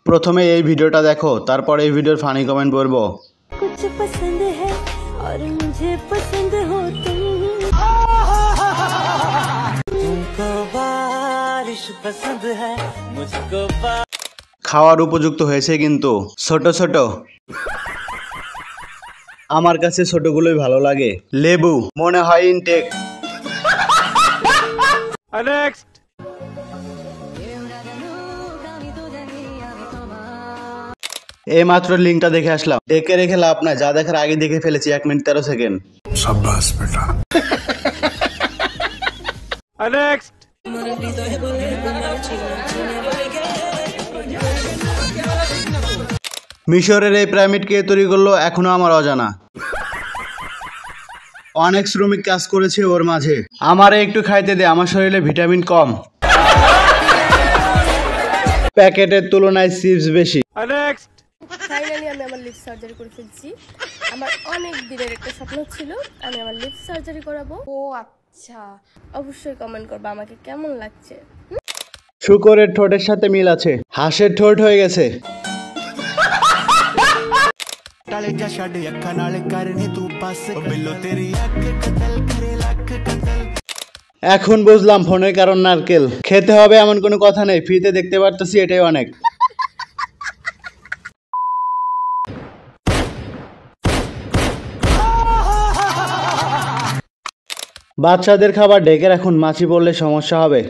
প্রথমে এই ভিডিওটা দেখো, তারপর এই ভিডিওর ফানি কমেন্ট পড়বো। कुछ पसंद है और मुझे पसंद हो तुमको बारिश पसंद है मुझको খাওয়ার উপযুক্ত হয়েছে কিন্তু ছোট ছোট। আমার কাছে ছোটগুলোই ভালো লাগে। লেবু মনে হয় ইনটেক। নেক্সট। এই মাত্র লিংকটা দেখে আসলাম, দেখে রেখে লাভ নাই, যা দেখার আগে দেখে ফেলেছি 1 মিনিট 13 সেকেন্ড। শাবাশ বেটা। নেক্সট। মিশরের এই পিরামিড কে তৈরি করলো এখনো আমার অজানা। অনেক শ্রমিক কাজ করেছে ওর মাঝে। আমারে একটু খাইতে দে, আমার শরীরে ভিটামিন কম। প্যাকেটের তুলনায় চিপস বেশি। নেক্সট। ফাইনালি আমি আমার লিপ সার্জারি করে ফেলছি। আমার অনেক দিনের একটা স্বপ্ন ছিল আমি আমার লিপ সার্জারি করাবো। ও আচ্ছা, অবশ্যই কমেন্ট করবে আমাকে কেমন লাগছে। শুকরের ঠোঁটের সাথে মিল আছে, হাঁসের ঠোঁট হয়ে গেছে। এখন বুঝলাম ফোনের কারণ নারকেল। খেতে হবে এমন কোনো কথা নেই, ফ্রিতে দেখতে পারতেছি, এটাই অনেক। বাচ্চাদের খাবার ঢেকে রাখুন, মাছি পড়লে সমস্যা হবে।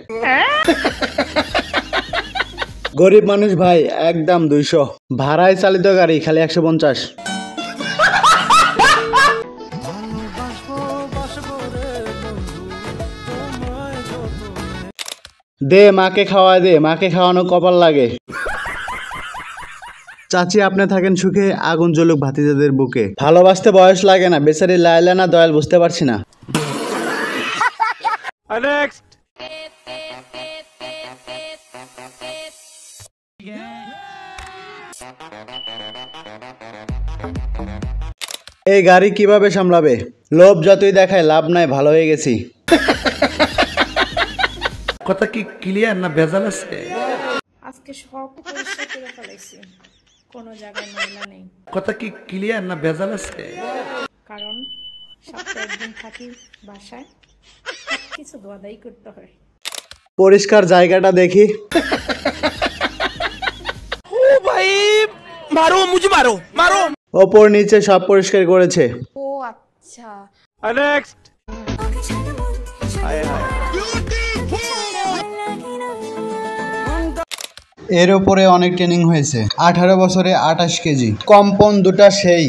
গরিব মানুষ ভাই, একদম 200। ভাড়ায় চালিত গাড়ি খালি 150। দে মাকে খাওয়া দে, মাকে খাওয়ানো কপাল লাগে। চাচি আপনি থাকেন সুখে, আগুন জ্বলুক ভাতিজাদের বুকে। ভালোবাসতে বয়স লাগে না, বেচারি লায়লা না দয়াল বুঝতে পারছি না। নেক্সট। এই গাড়ি কিভাবে সামলাবে? লোভ যতই দেখায় লাভ নাই, ভালো হয়ে গেছি। কথা কি ক্লিয়ার না ভেজাল আছে? আজকে সব পরিষ্কার করে ফেলাইছি, কোনো জায়গায় ময়লা নেই। কথা কি ক্লিয়ার না ভেজাল আছে? কারণ সপ্তাহে একদিন থাকি বাসায়, কিছু দোয়াদাই করতে হয়। পরিষ্কার জায়গাটা দেখি। ও ভাই মারো, মুঝে মারো মারো। ওপর নিচে সব পরিষ্কার করেছে। ও আচ্ছা। নেক্সট। এর উপরে অনেক ট্রেনিং হয়েছে। 18 বছরে 28 কেজি। কম্পন দুটা সেই।